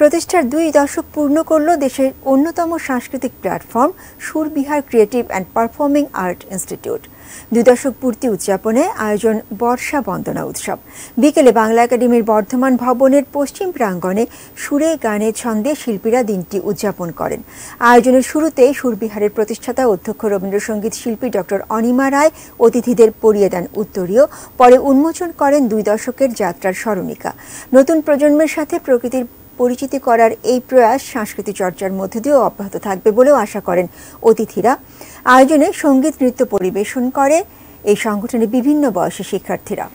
প্রতিষ্ঠার 2 দশক পূর্ণ করল দেশের অন্যতম সাংস্কৃতিক platform Surbihar creative and performing art institute. 2 দশক পূর্তি উদযাপনে আয়োজন বর্ষা বন্দনা উৎসব। বিকেলে বাংলা একাডেমির বর্ধমান ভবনের পশ্চিম প্রাঙ্গণে সুরে গানে ছন্দে শিল্পীরা দিনটি উদযাপন করেন। আয়োজনের শুরুতে সুরবিহারের প্রতিষ্ঠাতা অধ্যক্ষ রবীন্দ্রসঙ্গীত শিল্পী ডক্টর অনিমা রায় অতিথিদের পরিয়ে দেন উত্তরীয়, পরে উন্মোচন করেন 2 দশকের যাত্রার স্মরণিকা। নতুন প্রজন্মের সাথে প্রকৃতির পরিচিতি করার এই প্রয়াস সাংস্কৃতিক চর্চার মধ্য দিয়েও অব্যাহত থাকবে বলেও আশা করেন অতিথিরা। আয়োজনে সঙ্গীত নৃত্য পরিবেশন করে এই সংগঠনের বিভিন্ন বয়সী শিক্ষার্থীরা।